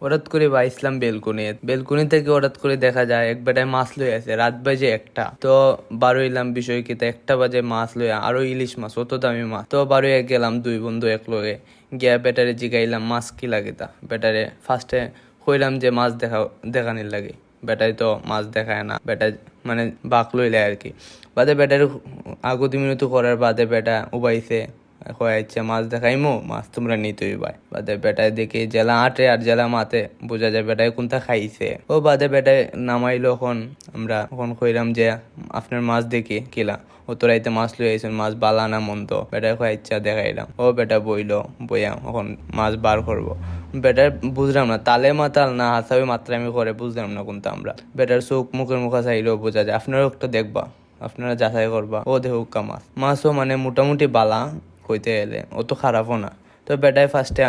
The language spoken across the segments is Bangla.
হঠাৎ করে বাইছিলাম বেলকুনি থেকে হঠাৎ করে দেখা যায় এক বেটায় মাছ লই আছে, রাত বাজে একটা। তো বারোইলাম বিষয় কি, 1টা বাজে মাছ লইয়া, আরো ইলিশ মাছ, অত দামি মাছ। তো বারোই গেলাম দুই বন্ধু এক লগে গিয়া বেটারে জিগাইলাম মাছ কি লাগে তা। বেটারে ফার্স্টে কইলাম যে মাছ দেখানির লাগে। বেটাই তো মাছ দেখায় না, বেটা মানে বাক লইলে আর কি। বাদে বেটার আগতি মিনতি করার বাদে বেটা উবাইছে, হয়েছে মাছ দেখাইমো, মাছ তোমরা নিতেই ভাই। বাদে বেটায় দেখি জেলা আটে আর জেলা মাতে বোঝা যায় বেটায় কোনটা খাইছে। ও বাদে বেটায় নামাইলো। আমরা কইলাম যে আপনার মাছ দেখি কিলা, ও তোরাইতে মাছ লই আইছেন, মাছ বালা না মন্দ। বেটায় ইচ্ছা দেখাইলাম। ও বেটা বইলো, বইয়া এখন মাছ বার করবো। বেটার বুঝলাম না তালে মাতাল না হাসাবে মাত্রামি করে, বুঝলাম না কোনটা। আমরা বেটার চোখ মুখের মুখা চাইলেও বোঝা যায়। আপনারও একটা দেখবা, আপনারা যাচাই করবা। ও দেহুকা মাছও মানে মোটামুটি বালা কইতে এলে, অত খারাপও না। তো বেটায় ফার্স্টে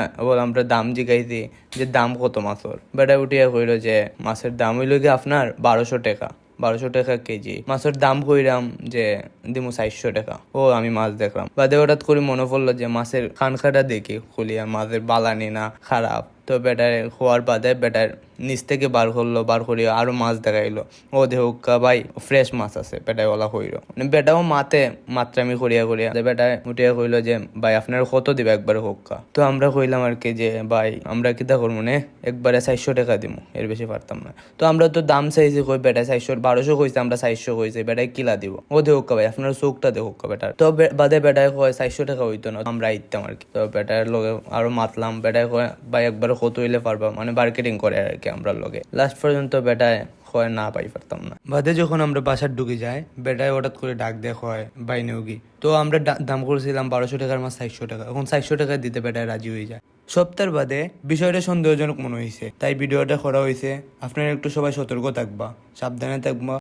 আমরা দাম জিগাইছি যে দাম কত মাছর। বেটায় উঠিয়া কইল যে মাছের দাম হইল কি আপনার 1200 টাকা, 1200 টাকা কেজি। মাছের দাম কইরাম যে দিমু 400 টাকা। ও আমি মাছ দেখলাম। বাদে হঠাৎ করে মনে পড়লো যে মাছের খানখাটা দেখি খুলিয়া, মাছের বালানি না খারাপ। তো বেটার হওয়ার বাদে বেটার নিচ থেকে বার করিয়া আরো মাছ দেখাইলো। ও দেহুকা ভাই ফ্রেশ মাছ আছে, বেটায় ওলা কইল। মানে বেটাও মাত্রামি করিয়া বেটায় উঠিয়া কইলো যে ভাই আপনার কত দিবে একবারে হোক্কা। তো আমরা কইলাম আর কি যে ভাই আমরা কিতা করবো নে, একবারে 400 টাকা দিমু, এর বেশি পারতাম না। তো আমরা তো দাম চাইছি, কই বেটায় 400, 1200 কইছে, আমরা 400 কইছি। বেটায় কিলা দিব। ও দেহুকা ভাই আপনার চোখটা দেহুকা বেটার। তো বাদে বেটায় কয় 400 টাকা হইতো না, আমরা আইতাম আর কি। তো বেটার লগে আরো মাতলাম। বেটায় কয় ভাই একবারে কত হইলে পারবা, মানে মার্কেটিং করে আর কি আমরা লগে। লাস্ট পর্যন্ত বেটায় হয় না পাই পারতাম না। বাদে যখন আমরা বাসার ঢুকে যাই, বেটায় হঠাৎ করে ডাক দেখ হয় বাই নেওগি। তো আমরা দাম করেছিলাম 1200 টাকার মাছ 400 টাকা। এখন 400 টাকা দিতে বেটায় রাজি হয়ে যায়। সপ্তাহের বাদে বিষয়টা সন্দেহজনক মনে হয়েছে, তাই ভিডিওটা করা হয়েছে। আপনারা একটু সবাই সতর্ক থাকবা, সাবধানে থাকবা।